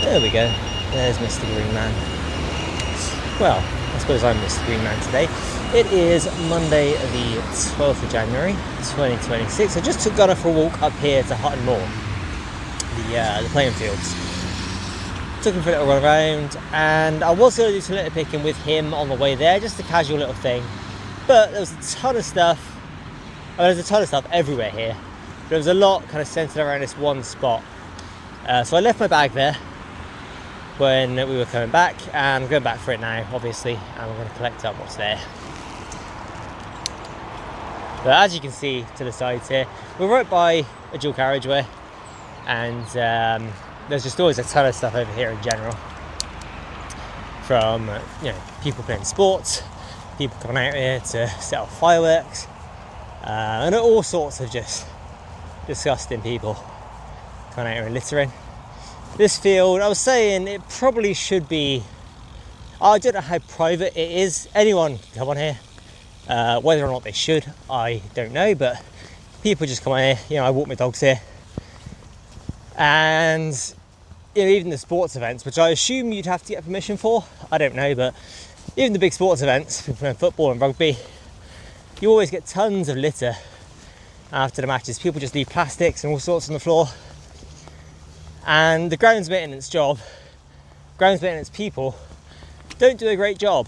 There we go. There's Mr. Green Man. Well, I suppose I'm Mr. Green Man today. It is Monday the 12th of January 2026. I just took Gunnar for a walk up here to Hutton Moor, the playing fields. Took him for a little run around, and I was going to do some litter picking with him on the way there, just a casual little thing. But there was a ton of stuff. There's a ton of stuff everywhere here. There was a lot kind of centered around this one spot. So I left my bag there when we were coming back, and I'm going back for it now, obviously, and we're going to collect up what's there. But as you can see to the sides here, we're right by a dual carriageway, and there's just always a ton of stuff over here in general. From people playing sports, people coming out here to set off fireworks, and all sorts of just disgusting people coming out here and littering. This field, I was saying, it probably should be, I don't know how private it is. Anyone can come on here. Whether or not they should, I don't know, but people just come on here. I walk my dogs here. And even the sports events, which I assume you'd have to get permission for, I don't know, but even the big sports events, people playing football and rugby, you always get tons of litter after the matches. People just leave plastics and all sorts on the floor. And the grounds maintenance people don't do a great job.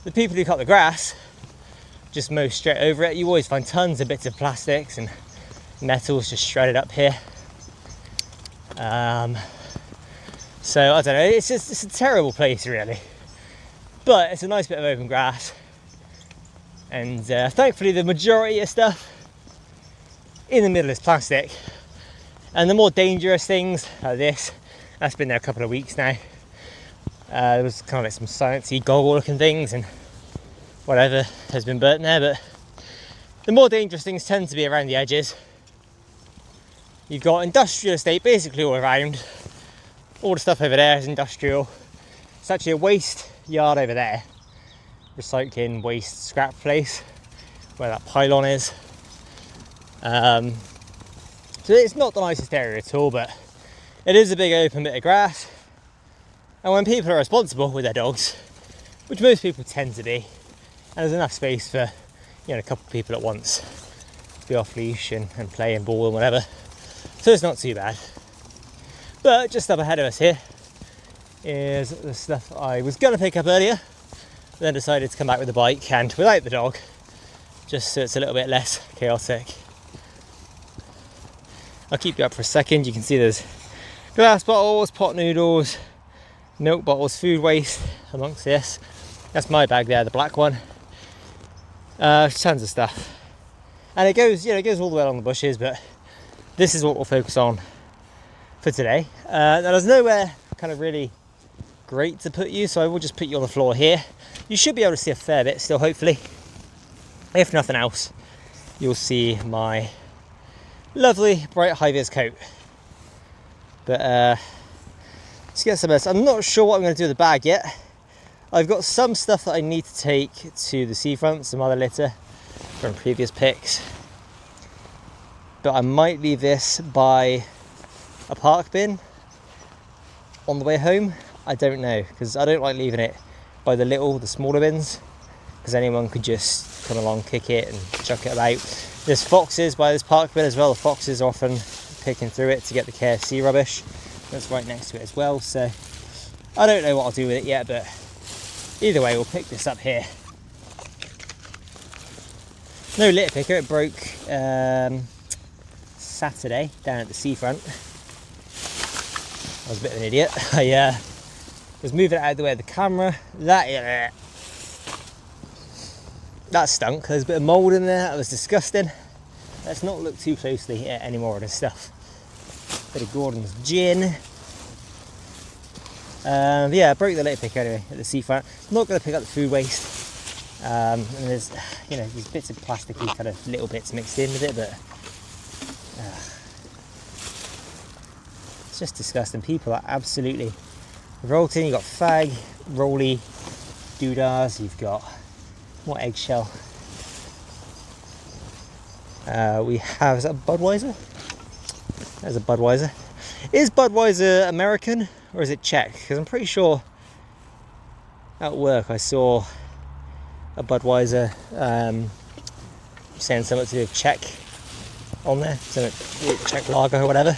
The people who cut the grass just mow straight over it. You always find tons of bits of plastics and metals just shredded up here. So I don't know, it's a terrible place really. But it's a nice bit of open grass. And thankfully the majority of stuff in the middle is plastic. And the more dangerous things like this, that's been there a couple of weeks now. There was kind of like some sciencey goggle looking things and whatever has been burnt there, but the more dangerous things tend to be around the edges. You've got industrial estate basically all around. All the stuff over there is industrial. It's actually a waste yard over there. Recycling waste scrap place where that pylon is. So it's not the nicest area at all, but it is a big open bit of grass. And when people are responsible with their dogs, which most people tend to be, and there's enough space for a couple of people at once to be off leash and play and ball and whatever, so it's not too bad. But just up ahead of us here is the stuff I was going to pick up earlier, then decided to come back with the bike and without the dog, just so it's a little bit less chaotic. I'll keep you up for a second. You can see there's glass bottles, pot noodles, milk bottles, food waste amongst this. That's my bag there, the black one. Tons of stuff, and it goes all the way along the bushes. But this is what we'll focus on for today. Now there's nowhere kind of really great to put you, so I will just put you on the floor here. You should be able to see a fair bit still, hopefully. If nothing else, you'll see my lovely bright high-vis coat. But let's get some of this. I'm not sure what I'm going to do with the bag yet. I've got some stuff that I need to take to the seafront, some other litter from previous picks. But I might leave this by a park bin on the way home. I don't know, because I don't like leaving it by the smaller bins, because anyone could just come along, kick it and chuck it about. There's foxes by this park bin as well. The foxes are often picking through it to get the KFC rubbish. That's right next to it as well. So I don't know what I'll do with it yet, but either way, we'll pick this up here. No litter picker. It broke Saturday down at the seafront. I was a bit of an idiot. I was moving it out of the way of the camera. That stunk. There's a bit of mould in there. That was disgusting. Let's not look too closely at any more of this stuff. Bit of Gordon's gin. I broke the litter picker anyway at the seafront. Not going to pick up the food waste. And there's these bits of plasticky kind of little bits mixed in with it, but it's just disgusting. People are absolutely revolting. You've got fag, rolly, doodahs. You've got more eggshell. We have, is that a Budweiser? There's a Budweiser. Is Budweiser American or is it Czech? Because I'm pretty sure at work I saw a Budweiser saying something to do with Czech on there, something Czech lager or whatever.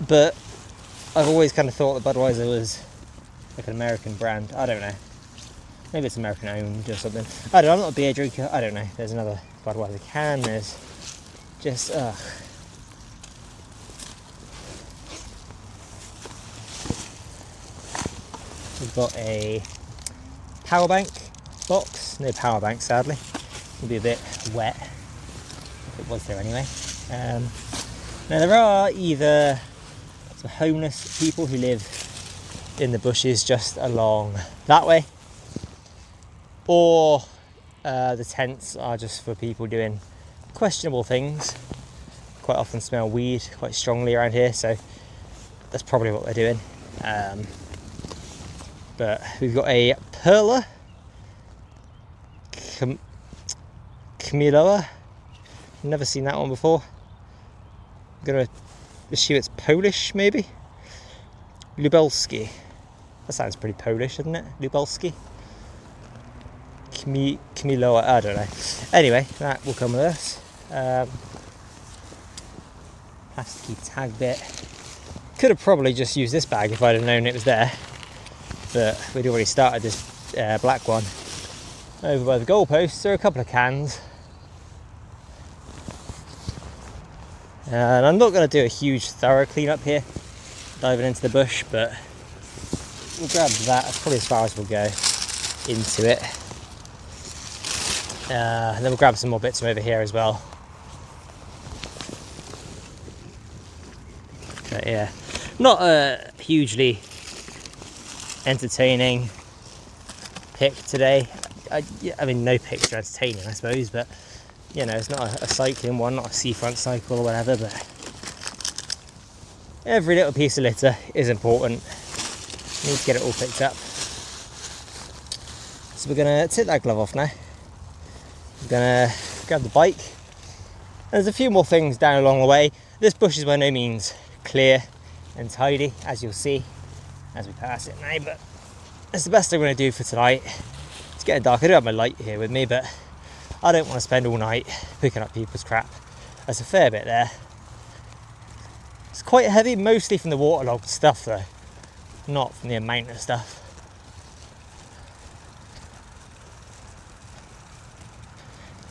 But I've always kind of thought that Budweiser was like an American brand. I don't know. Maybe it's American owned or something. I don't know, I'm not a beer drinker. I don't know. There's another Budweiser can. There's just, We've got a power bank box. No power bank, sadly. It'll be a bit wet. If it was there anyway. Now there are either some homeless people who live in the bushes just along that way, or the tents are just for people doing questionable things. Quite often smell weed quite strongly around here, so that's probably what they're doing. But we've got a Perla Kamiloa. Never seen that one before. I'm gonna assume it's Polish, maybe. Lubelski. That sounds pretty Polish, doesn't it? Lubelski. Kamiloa, I don't know. Anyway, that will come with us. Plasticky tag bit. Could have probably just used this bag if I'd have known it was there, but we'd already started this black one. Over by the goalposts there are a couple of cans. And I'm not going to do a huge thorough clean up here, diving into the bush, but we'll grab that. That's probably as far as we'll go into it. And then we'll grab some more bits from over here as well. But yeah, not a hugely entertaining pick today. I mean, no picks are entertaining, I suppose, but you know, it's not a cycling one, not a seafront cycle or whatever, but every little piece of litter is important. Need to get it all picked up. So we're going to take that glove off now. We're going to grab the bike. There's a few more things down along the way. This bush is by no means clear and tidy, as you'll see as we pass it now, but it's the best I'm going to do for tonight. It's getting dark. I do have my light here with me, but I don't want to spend all night picking up people's crap. There's a fair bit there. It's quite heavy, mostly from the waterlogged stuff though, not from the amount of stuff.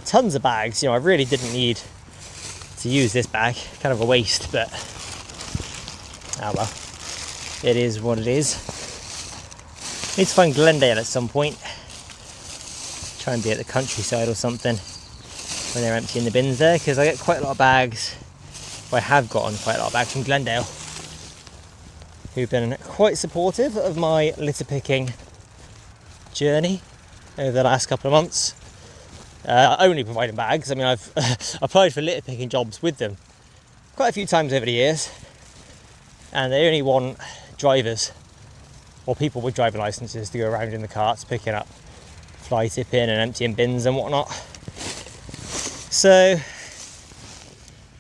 Tons of bags. You know, I really didn't need to use this bag. Kind of a waste, but oh well. It is what it is. Need to find Glendale at some point. Try and be at the countryside or something when they're emptying the bins there, because I get quite a lot of bags, or I have gotten quite a lot of bags from Glendale, who've been quite supportive of my litter picking journey over the last couple of months. Only providing bags. I mean, I've applied for litter picking jobs with them quite a few times over the years, and they only want drivers or people with driving licenses to go around in the carts picking up fly tipping and emptying bins and whatnot. So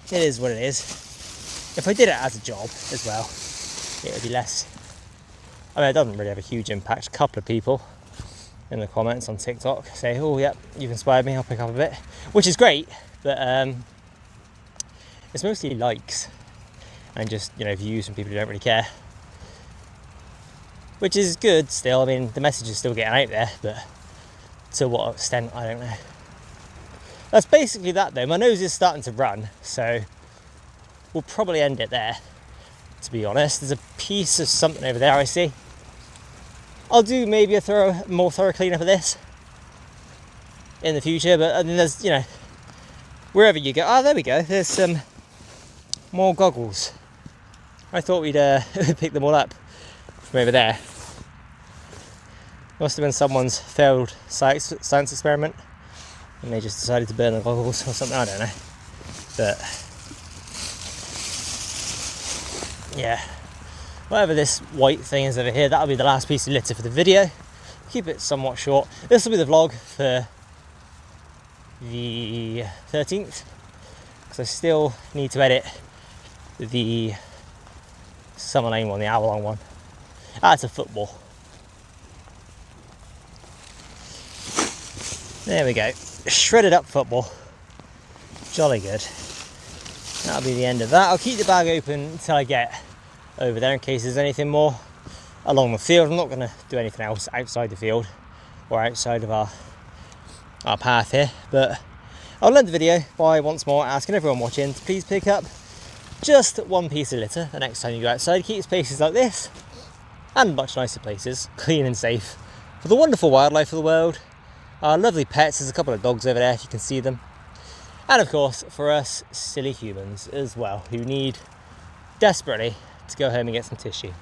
it is what it is. If I did it as a job as well, it would be less. I mean, it doesn't really have a huge impact. A couple of people in the comments on TikTok say, oh yep, you've inspired me, I'll pick up a bit, which is great, but it's mostly likes and just, you know, views from people who don't really care, which is good still. I mean, the message is still getting out there, but to what extent, I don't know. That's basically that though. My nose is starting to run, so we'll probably end it there, to be honest. There's a piece of something over there I see. I'll do maybe a more thorough cleanup of this in the future, but I mean, there's, you know, wherever you go. Oh, there we go. There's some more goggles. I thought we'd pick them all up from over there. Must have been someone's failed science experiment and they just decided to burn the goggles or something, I don't know. But yeah, whatever this white thing is over here, that'll be the last piece of litter for the video. Keep it somewhat short. This will be the vlog for the 13th, because I still need to edit the Summer Lane one, the hour long one. That's a football. There we go. Shredded up football. Jolly good. That'll be the end of that. I'll keep the bag open until I get over there in case there's anything more along the field. I'm not going to do anything else outside the field or outside of our path here, but I'll end the video by once more asking everyone watching to please pick up just one piece of litter the next time you go outside. Keep places like this and much nicer places clean and safe for the wonderful wildlife of the world, our lovely pets. There's a couple of dogs over there if you can see them, and of course for us silly humans as well, who need desperately to go home and get some tissue.